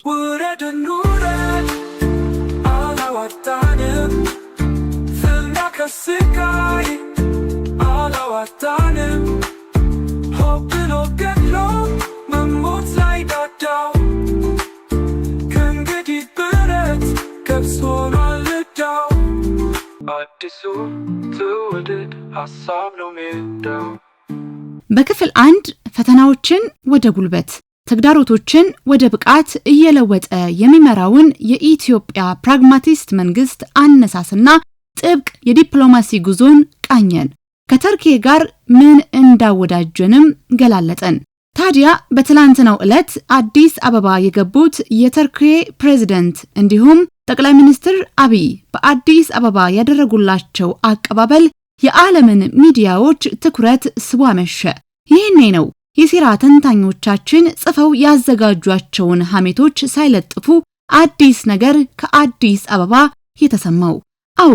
ውረድ እንውረድ አላዋጣንም ፍና ከስቃይ አላዋጣንም ሆብሎ ገድሎ መሞት ላይ ዳዳው ከእንግዲህ ብረት ገብስ ሆኗል ዕዳው አዲሱ ትውልድ ሀሳብ ነው ሜዳው። በክፍል 1 ፈተናዎችን ወደ ጉልበት ተግዳሮቶችን ወደ ብቃት እየለወጠ የሚመራውን የኢትዮጵያ ፕራግማቲስት መንግስት አነሳስና ጥብቅ የዲፕሎማሲ ጉዞን ቃኘን። ከተርኪ ጋር ምን እንዳወዳጀንም ገላለጠን። ታዲያ በትላንትናው ዕለት አዲስ አበባ የገቡት የተርኪ ፕሬዝዳንት እንዲሁም ጠቅላይ ሚኒስትር አብይ በአዲስ አበባ ያደረጉላቸው አቀባበል የዓለምን ሚዲያዎች ትኩረት ስቦ አመሸ። ይህኔ ነው የሴራ ተንታኞቻችን ጽፈው ያዘጋጇቸውን ሐሜቶች ሳይለጥፉ አዲስ ነገር ከአዲስ አበባ የተሰማው። አዎ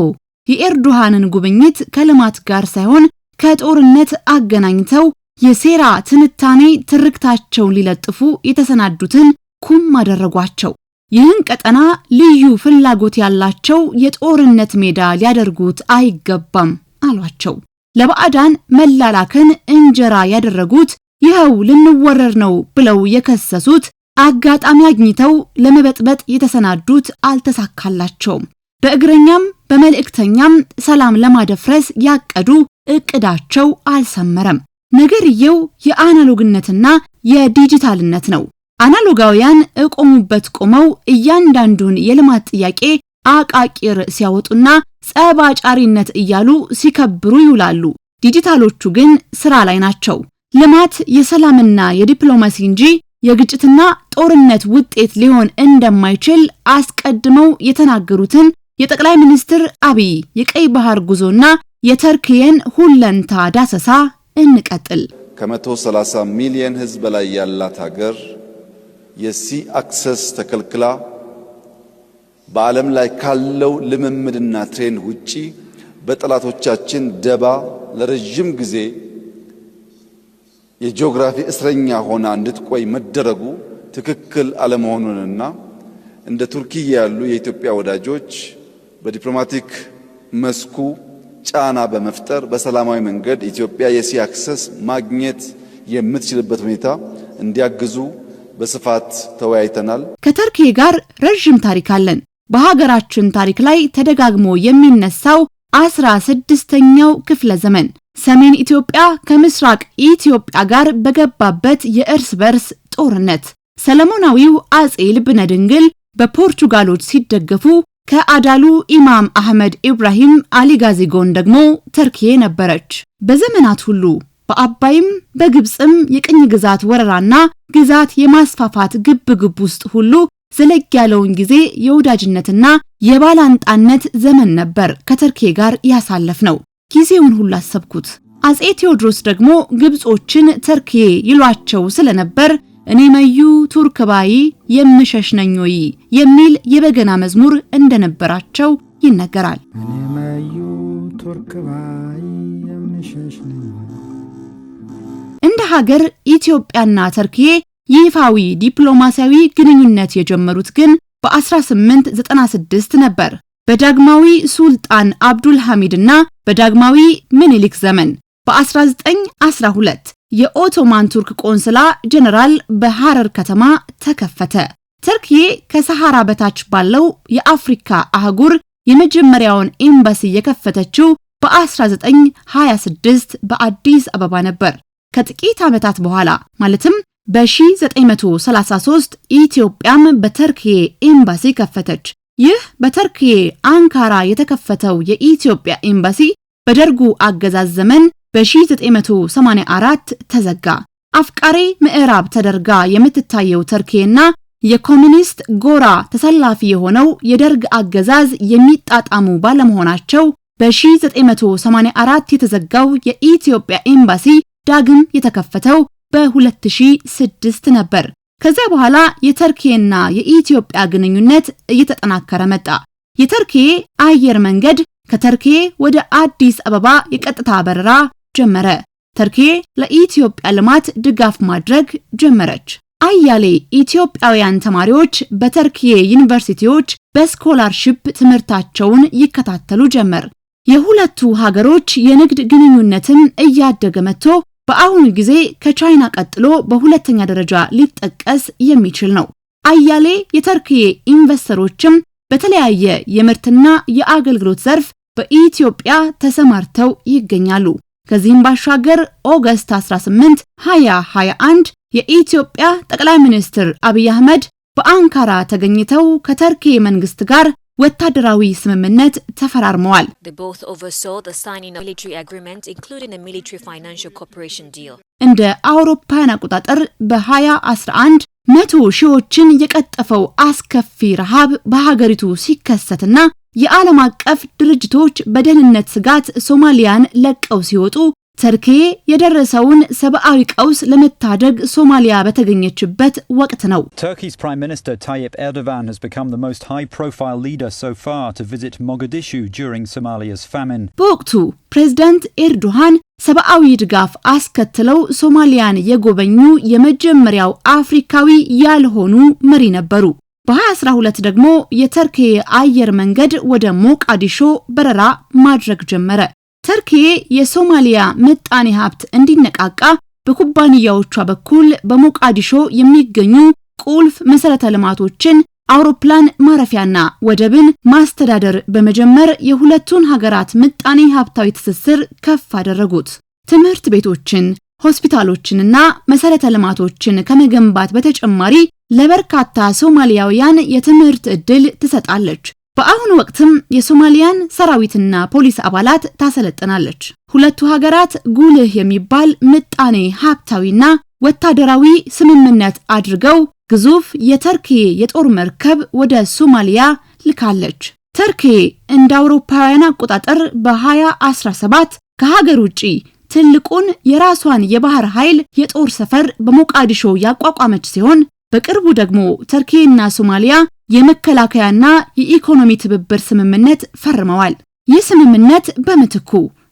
የኤርዶሃንን ጉብኝት ከልማት ጋር ሳይሆን ከጦርነት አገናኝተው የሴራ ትንታኔ ትርክታቸውን ሊለጥፉ የተሰናዱትን ኩም አደረጓቸው። ይህን ቀጠና ልዩ ፍላጎት ያላቸው የጦርነት ሜዳ ሊያደርጉት አይገባም አሏቸው። ለባዕዳን መላላክን እንጀራ ያደረጉት ይኸው ልንወረር ነው ብለው የከሰሱት አጋጣሚ አግኝተው ለመበጥበጥ የተሰናዱት አልተሳካላቸውም። በእግረኛም በመልእክተኛም ሰላም ለማደፍረስ ያቀዱ እቅዳቸው አልሰመረም። ነገርየው የአናሎግነትና የዲጂታልነት ነው። አናሎጋውያን እቆሙበት ቆመው እያንዳንዱን የልማት ጥያቄ አቃቂር ሲያወጡና ጸባጫሪነት እያሉ ሲከብሩ ይውላሉ። ዲጂታሎቹ ግን ስራ ላይ ናቸው። ልማት የሰላምና የዲፕሎማሲ እንጂ የግጭትና ጦርነት ውጤት ሊሆን እንደማይችል አስቀድመው የተናገሩትን የጠቅላይ ሚኒስትር አብይ የቀይ ባህር ጉዞና የተርኪየን ሁለንታ ዳሰሳ እንቀጥል። ከ130 ሚሊዮን ህዝብ በላይ ያላት ሀገር የሲ አክሰስ ተከልክላ በዓለም ላይ ካለው ልምምድና ትሬንድ ውጪ በጠላቶቻችን ደባ ለረጅም ጊዜ የጂኦግራፊ እስረኛ ሆና እንድትቆይ መደረጉ ትክክል አለመሆኑንና እንደ ቱርኪ ያሉ የኢትዮጵያ ወዳጆች በዲፕሎማቲክ መስኩ ጫና በመፍጠር በሰላማዊ መንገድ ኢትዮጵያ የሲ አክሰስ ማግኘት የምትችልበት ሁኔታ እንዲያግዙ በስፋት ተወያይተናል። ከተርኪ ጋር ረጅም ታሪክ አለን። በሀገራችን ታሪክ ላይ ተደጋግሞ የሚነሳው 16ኛው ክፍለ ዘመን ሰሜን ኢትዮጵያ ከምስራቅ ኢትዮጵያ ጋር በገባበት የእርስ በርስ ጦርነት ሰለሞናዊው አጼ ልብነ ድንግል በፖርቹጋሎች ሲደገፉ ከአዳሉ ኢማም አህመድ ኢብራሂም አሊጋዚ ጎን ደግሞ ተርኪ ነበረች። በዘመናት ሁሉ በአባይም በግብጽም የቅኝ ግዛት ወረራና ግዛት የማስፋፋት ግብግብ ውስጥ ሁሉ ዘለግ ያለውን ጊዜ የወዳጅነትና የባላንጣነት ዘመን ነበር ከተርኪ ጋር ያሳለፍነው። ጊዜውን ሁሉ አሰብኩት። አጼ ቴዎድሮስ ደግሞ ግብጾችን ተርኪ ይሏቸው ስለነበር እኔ መዩ ቱርክ ባይ የምሸሽነኞይ የሚል የበገና መዝሙር እንደነበራቸው ይነገራል። እኔ መዩ ቱርክ ባይ የምሸሽነኞይ። እንደ ሀገር ኢትዮጵያና ተርኪ ይፋዊ ዲፕሎማሲያዊ ግንኙነት የጀመሩት ግን በ1896 ነበር። በዳግማዊ ሱልጣን አብዱል ሐሚድና በዳግማዊ ምኒልክ ዘመን። በ1912 የኦቶማን ቱርክ ቆንስላ ጀነራል በሐረር ከተማ ተከፈተ። ተርኪ ከሰሃራ በታች ባለው የአፍሪካ አህጉር የመጀመሪያውን ኤምባሲ የከፈተችው በ1926 በአዲስ አበባ ነበር። ከጥቂት ዓመታት በኋላ ማለትም በ1933 ኢትዮጵያም በተርኪ ኤምባሲ ከፈተች። ይህ በተርኪ አንካራ የተከፈተው የኢትዮጵያ ኤምባሲ በደርጉ አገዛዝ ዘመን በ1984 ተዘጋ። አፍቃሪ ምዕራብ ተደርጋ የምትታየው ተርኪና የኮሙኒስት ጎራ ተሰላፊ የሆነው የደርግ አገዛዝ የሚጣጣሙ ባለመሆናቸው በ1984 የተዘጋው የኢትዮጵያ ኤምባሲ ዳግም የተከፈተው በ2006 ነበር። ከዚያ በኋላ የተርኪና የኢትዮጵያ ግንኙነት እየተጠናከረ መጣ። የተርኪ አየር መንገድ ከተርኪ ወደ አዲስ አበባ የቀጥታ በረራ ጀመረ። ተርኪ ለኢትዮጵያ ልማት ድጋፍ ማድረግ ጀመረች። አያሌ ኢትዮጵያውያን ተማሪዎች በተርኪዬ ዩኒቨርሲቲዎች በስኮላርሺፕ ትምህርታቸውን ይከታተሉ ጀመር። የሁለቱ ሀገሮች የንግድ ግንኙነትም እያደገ መጥቶ በአሁኑ ጊዜ ከቻይና ቀጥሎ በሁለተኛ ደረጃ ሊጠቀስ የሚችል ነው። አያሌ የተርኪዬ ኢንቨስተሮችም በተለያየ የምርትና የአገልግሎት ዘርፍ በኢትዮጵያ ተሰማርተው ይገኛሉ። ከዚህም ባሻገር ኦገስት 18 2021 የኢትዮጵያ ጠቅላይ ሚኒስትር አብይ አህመድ በአንካራ ተገኝተው ከተርኪዬ መንግስት ጋር ወታደራዊ ስምምነት ተፈራርመዋል። እንደ አውሮፓውያን አቆጣጠር በ2011 100 ሺዎችን የቀጠፈው አስከፊ ረሃብ በሀገሪቱ ሲከሰትና የዓለም አቀፍ ድርጅቶች በደህንነት ስጋት ሶማሊያን ለቀው ሲወጡ ተርኪዬ የደረሰውን ሰብአዊ ቀውስ ለመታደግ ሶማሊያ በተገኘችበት ወቅት ነው። Turkey's Prime Minister Tayyip Erdogan has become the most high-profile leader so far to visit Mogadishu during Somalia's famine. በወቅቱ ፕሬዝዳንት ኤርዶሃን ሰብአዊ ድጋፍ አስከትለው ሶማሊያን የጎበኙ የመጀመሪያው አፍሪካዊ ያልሆኑ መሪ ነበሩ። በ2012 ደግሞ የተርኪዬ አየር መንገድ ወደ ሞቃዲሾ በረራ ማድረግ ጀመረ። ተርኪዬ የሶማሊያ ምጣኔ ሀብት እንዲነቃቃ በኩባንያዎቿ በኩል በሞቃዲሾ የሚገኙ ቁልፍ መሰረተ ልማቶችን፣ አውሮፕላን ማረፊያና ወደብን ማስተዳደር በመጀመር የሁለቱን ሀገራት ምጣኔ ሀብታዊ ትስስር ከፍ አደረጉት። ትምህርት ቤቶችን፣ ሆስፒታሎችንና መሰረተ ልማቶችን ከመገንባት በተጨማሪ ለበርካታ ሶማሊያውያን የትምህርት ዕድል ትሰጣለች። በአሁኑ ወቅትም የሶማሊያን ሰራዊትና ፖሊስ አባላት ታሰለጥናለች። ሁለቱ ሀገራት ጉልህ የሚባል ምጣኔ ሀብታዊና ወታደራዊ ስምምነት አድርገው ግዙፍ የተርኪዬ የጦር መርከብ ወደ ሶማሊያ ልካለች። ተርኪዬ እንደ አውሮፓውያን አቆጣጠር በ2017 ከሀገር ውጪ ትልቁን የራሷን የባህር ኃይል የጦር ሰፈር በሞቃዲሾ ያቋቋመች ሲሆን በቅርቡ ደግሞ ተርኪዬና ሶማሊያ የመከላከያና የኢኮኖሚ ትብብር ስምምነት ፈርመዋል። ይህ ስምምነት በመትኩ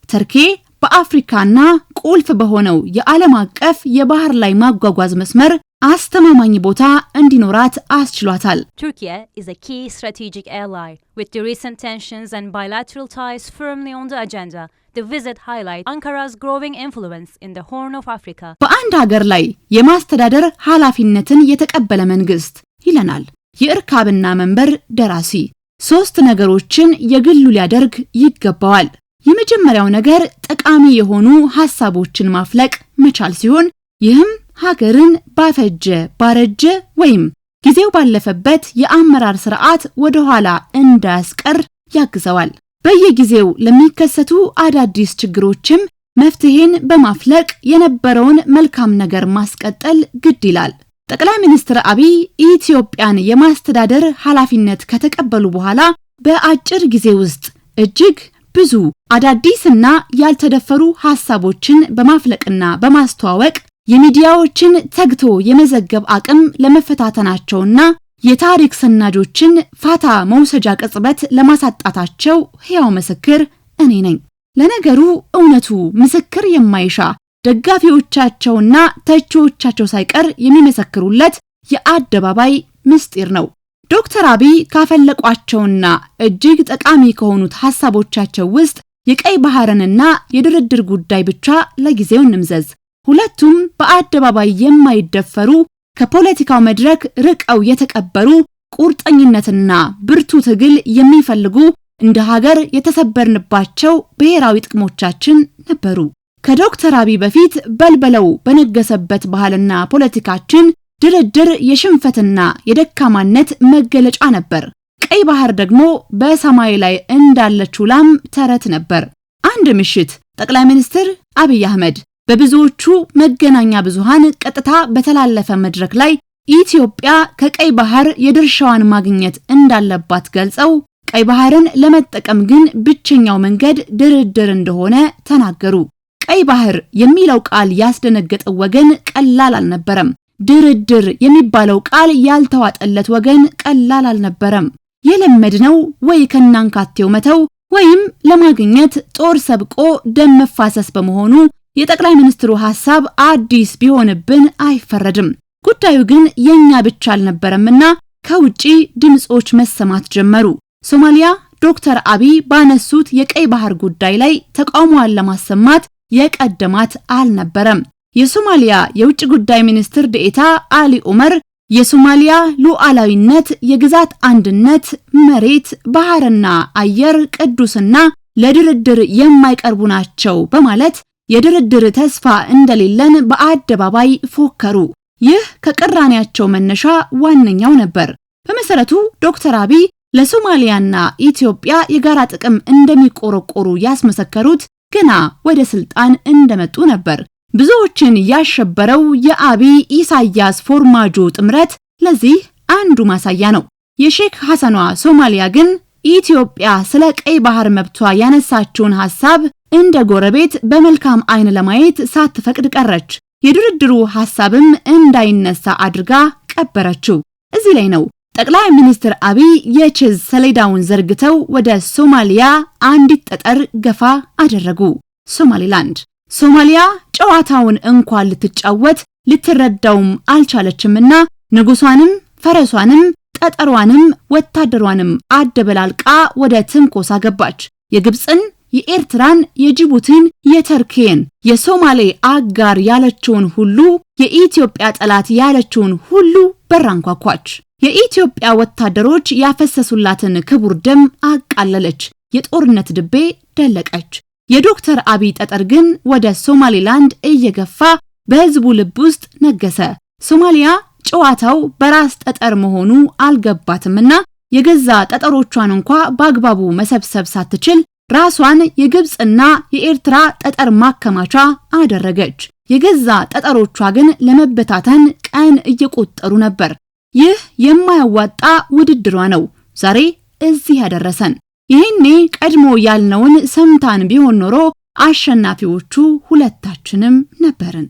ተርኪዬ በአፍሪካና ቁልፍ በሆነው የዓለም አቀፍ የባህር ላይ ማጓጓዝ መስመር አስተማማኝ ቦታ እንዲኖራት አስችሏታል። Turkey is a key strategic ally with the recent tensions and bilateral ties firmly on the agenda. The visit highlights Ankara's growing influence in the Horn of Africa. በአንድ ሀገር ላይ የማስተዳደር ኃላፊነትን የተቀበለ መንግስት ይለናል የእርካብና መንበር ደራሲ። 3 ነገሮችን የግሉ ሊያደርግ ይገባዋል። የመጀመሪያው ነገር ጠቃሚ የሆኑ ሐሳቦችን ማፍለቅ መቻል ሲሆን ይህም ሀገርን ባፈጀ ባረጀ ወይም ጊዜው ባለፈበት የአመራር ስርዓት ወደ ኋላ እንዳያስቀር ያግዘዋል። በየጊዜው ለሚከሰቱ አዳዲስ ችግሮችም መፍትሄን በማፍለቅ የነበረውን መልካም ነገር ማስቀጠል ግድ ይላል። ጠቅላይ ሚኒስትር አብይ ኢትዮጵያን የማስተዳደር ኃላፊነት ከተቀበሉ በኋላ በአጭር ጊዜ ውስጥ እጅግ ብዙ አዳዲስና ያልተደፈሩ ሐሳቦችን በማፍለቅና በማስተዋወቅ የሚዲያዎችን ተግቶ የመዘገብ አቅም ለመፈታተናቸውና የታሪክ ሰናጆችን ፋታ መውሰጃ ቅጽበት ለማሳጣታቸው ሕያው ምስክር እኔ ነኝ። ለነገሩ እውነቱ ምስክር የማይሻ ደጋፊዎቻቸውና ተቺዎቻቸው ሳይቀር የሚመሰክሩለት የአደባባይ ምስጢር ነው። ዶክተር አብይ ካፈለቋቸውና እጅግ ጠቃሚ ከሆኑት ሐሳቦቻቸው ውስጥ የቀይ ባህርንና የድርድር ጉዳይ ብቻ ለጊዜው እንምዘዝ። ሁለቱም በአደባባይ የማይደፈሩ ከፖለቲካው መድረክ ርቀው የተቀበሩ ቁርጠኝነትና ብርቱ ትግል የሚፈልጉ እንደ ሀገር የተሰበርንባቸው ብሔራዊ ጥቅሞቻችን ነበሩ። ከዶክተር አብይ በፊት በልበለው በነገሰበት ባህልና ፖለቲካችን ድርድር የሽንፈትና የደካማነት መገለጫ ነበር። ቀይ ባህር ደግሞ በሰማይ ላይ እንዳለችው ላም ተረት ነበር። አንድ ምሽት ጠቅላይ ሚኒስትር አብይ አህመድ በብዙዎቹ መገናኛ ብዙሃን ቀጥታ በተላለፈ መድረክ ላይ ኢትዮጵያ ከቀይ ባህር የድርሻዋን ማግኘት እንዳለባት ገልጸው ቀይ ባህርን ለመጠቀም ግን ብቸኛው መንገድ ድርድር እንደሆነ ተናገሩ። ቀይ ባህር የሚለው ቃል ያስደነገጠው ወገን ቀላል አልነበረም። ድርድር የሚባለው ቃል ያልተዋጠለት ወገን ቀላል አልነበረም። የለመድነው ወይ ከናንካቴው መተው ወይም ለማግኘት ጦር ሰብቆ ደም መፋሰስ በመሆኑ የጠቅላይ ሚኒስትሩ ሐሳብ አዲስ ቢሆንብን አይፈረድም። ጉዳዩ ግን የኛ ብቻ አልነበረምና ከውጪ ድምጾች መሰማት ጀመሩ። ሶማሊያ ዶክተር አብይ ባነሱት የቀይ ባህር ጉዳይ ላይ ተቃውሞዋን ለማሰማት የቀደማት አልነበረም። የሶማሊያ የውጭ ጉዳይ ሚኒስትር ዴኤታ አሊ ኡመር የሶማሊያ ሉዓላዊነት፣ የግዛት አንድነት፣ መሬት፣ ባህርና አየር ቅዱስና ለድርድር የማይቀርቡ ናቸው በማለት የድርድር ተስፋ እንደሌለን በአደባባይ ፎከሩ። ይህ ከቅራኔያቸው መነሻ ዋነኛው ነበር። በመሰረቱ ዶክተር አብይ ለሶማሊያና ኢትዮጵያ የጋራ ጥቅም እንደሚቆረቆሩ ያስመሰከሩት ገና ወደ ስልጣን እንደመጡ ነበር። ብዙዎችን ያሸበረው የአብይ ኢሳያስ ፎርማጆ ጥምረት ለዚህ አንዱ ማሳያ ነው። የሼክ ሐሰኗ ሶማሊያ ግን ኢትዮጵያ ስለ ቀይ ባህር መብቷ ያነሳችውን ሐሳብ እንደ ጎረቤት በመልካም አይን ለማየት ሳትፈቅድ ቀረች። የድርድሩ ሐሳብም እንዳይነሳ አድርጋ ቀበረችው። እዚህ ላይ ነው ጠቅላይ ሚኒስትር አብይ የቼዝ ሰሌዳውን ዘርግተው ወደ ሶማሊያ አንዲት ጠጠር ገፋ አደረጉ። ሶማሊላንድ። ሶማሊያ ጨዋታውን እንኳን ልትጫወት ልትረዳውም አልቻለችምና ንጉሷንም ፈረሷንም ጠጠሯንም ወታደሯንም አደበላልቃ ወደ ትንኮሳ ገባች። የግብጽን፣ የኤርትራን፣ የጅቡቲን፣ የተርኬን፣ የሶማሌ አጋር ያለችውን ሁሉ የኢትዮጵያ ጠላት ያለችውን ሁሉ በራንኳኳች። የኢትዮጵያ ወታደሮች ያፈሰሱላትን ክቡር ደም አቃለለች። የጦርነት ድቤ ደለቀች። የዶክተር አብይ ጠጠር ግን ወደ ሶማሊላንድ እየገፋ በህዝቡ ልብ ውስጥ ነገሰ። ሶማሊያ ጨዋታው በራስ ጠጠር መሆኑ አልገባትምና የገዛ ጠጠሮቿን እንኳ በአግባቡ መሰብሰብ ሳትችል ራሷን የግብጽና የኤርትራ ጠጠር ማከማቻ አደረገች። የገዛ ጠጠሮቿ ግን ለመበታተን ቀን እየቆጠሩ ነበር። ይህ የማያዋጣ ውድድሯ ነው ዛሬ እዚህ ያደረሰን። ይሄኔ ቀድሞ ያልነውን ሰምታን ቢሆን ኖሮ አሸናፊዎቹ ሁለታችንም ነበርን።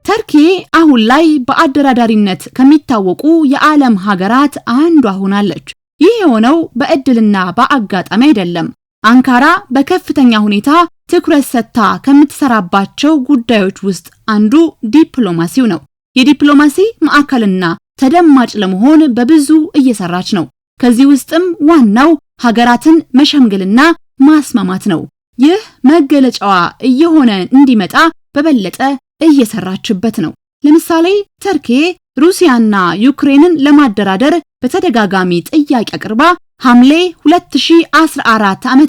ተርኪ አሁን ላይ በአደራዳሪነት ከሚታወቁ የዓለም ሀገራት አንዷ ሆናለች። ይህ የሆነው በእድልና በአጋጣሚ አይደለም። አንካራ በከፍተኛ ሁኔታ ትኩረት ሰጥታ ከምትሰራባቸው ጉዳዮች ውስጥ አንዱ ዲፕሎማሲው ነው። የዲፕሎማሲ ማዕከልና ተደማጭ ለመሆን በብዙ እየሰራች ነው። ከዚህ ውስጥም ዋናው ሀገራትን መሸምገልና ማስማማት ነው። ይህ መገለጫዋ እየሆነ እንዲመጣ በበለጠ እየሰራችበት ነው። ለምሳሌ ተርኪ ሩሲያና ዩክሬንን ለማደራደር በተደጋጋሚ ጥያቄ አቅርባ ሐምሌ 2014 ዓ.ም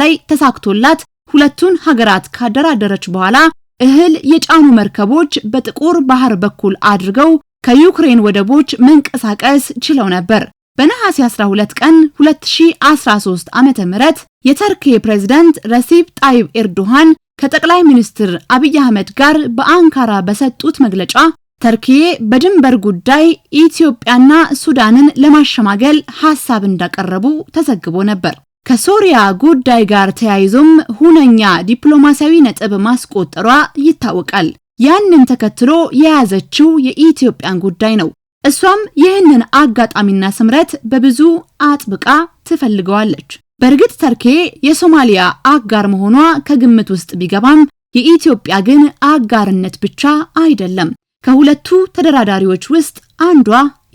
ላይ ተሳክቶላት ሁለቱን ሀገራት ካደራደረች በኋላ እህል የጫኑ መርከቦች በጥቁር ባህር በኩል አድርገው ከዩክሬን ወደቦች መንቀሳቀስ ችለው ነበር። በነሐሴ 12 ቀን 2013 ዓ.ም የተርኪ ፕሬዝዳንት ረሲፕ ጣይብ ኤርዶሃን ከጠቅላይ ሚኒስትር አብይ አህመድ ጋር በአንካራ በሰጡት መግለጫ ተርኪ በድንበር ጉዳይ ኢትዮጵያና ሱዳንን ለማሸማገል ሐሳብ እንዳቀረቡ ተዘግቦ ነበር። ከሶሪያ ጉዳይ ጋር ተያይዞም ሁነኛ ዲፕሎማሲያዊ ነጥብ ማስቆጠሯ ይታወቃል። ያንን ተከትሎ የያዘችው የኢትዮጵያን ጉዳይ ነው። እሷም ይህንን አጋጣሚና ስምረት በብዙ አጥብቃ ትፈልገዋለች። በእርግጥ ተርኪ የሶማሊያ አጋር መሆኗ ከግምት ውስጥ ቢገባም የኢትዮጵያ ግን አጋርነት ብቻ አይደለም። ከሁለቱ ተደራዳሪዎች ውስጥ አንዷ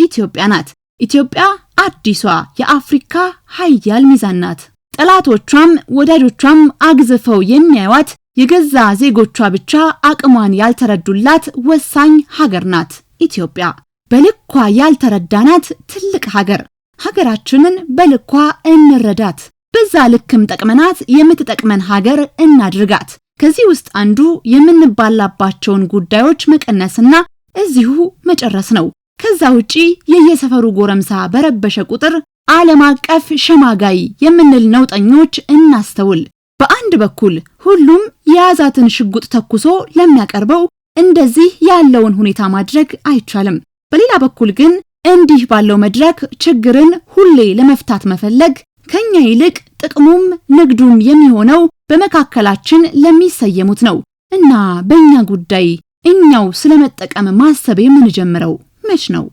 ኢትዮጵያ ናት። ኢትዮጵያ አዲሷ የአፍሪካ ኃያል ሚዛን ናት። ጠላቶቿም ወዳጆቿም አግዝፈው የሚያዩት የገዛ ዜጎቿ ብቻ አቅሟን ያልተረዱላት ወሳኝ ሀገር ናት። ኢትዮጵያ በልኳ ያልተረዳናት ትልቅ ሀገር። ሀገራችንን በልኳ እንረዳት። በዛ ልክም ጠቅመናት የምትጠቅመን ሀገር እናድርጋት። ከዚህ ውስጥ አንዱ የምንባላባቸውን ጉዳዮች መቀነስና እዚሁ መጨረስ ነው። ከዛ ውጪ የየሰፈሩ ጎረምሳ በረበሸ ቁጥር ዓለም አቀፍ ሸማጋይ የምንል ነውጠኞች እናስተውል። በአንድ በኩል ሁሉም የያዛትን ሽጉጥ ተኩሶ ለሚያቀርበው እንደዚህ ያለውን ሁኔታ ማድረግ አይቻልም። በሌላ በኩል ግን እንዲህ ባለው መድረክ ችግርን ሁሌ ለመፍታት መፈለግ ከኛ ይልቅ ጥቅሙም ንግዱም የሚሆነው በመካከላችን ለሚሰየሙት ነው እና በእኛ ጉዳይ እኛው ስለመጠቀም ማሰብ የምንጀምረው መች ነው?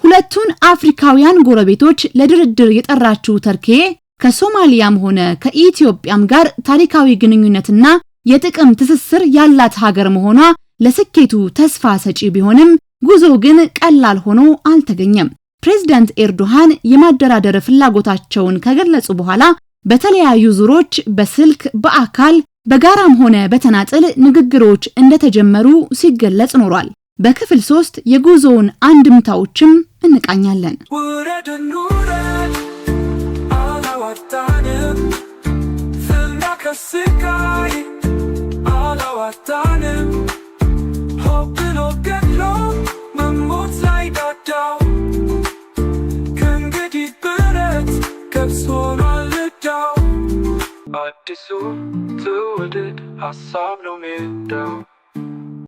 ሁለቱን አፍሪካውያን ጎረቤቶች ለድርድር የጠራችው ተርኪ ከሶማሊያም ሆነ ከኢትዮጵያም ጋር ታሪካዊ ግንኙነትና የጥቅም ትስስር ያላት ሀገር መሆኗ ለስኬቱ ተስፋ ሰጪ ቢሆንም ጉዞ ግን ቀላል ሆኖ አልተገኘም። ፕሬዝዳንት ኤርዶሃን የማደራደር ፍላጎታቸውን ከገለጹ በኋላ በተለያዩ ዙሮች በስልክ በአካል በጋራም ሆነ በተናጠል ንግግሮች እንደተጀመሩ ሲገለጽ ኖሯል። በክፍል 3 የጉዞውን አንድምታዎችም እንቃኛለን። አዲሱ ትውልድ ሀሳብ ነው ሜዳው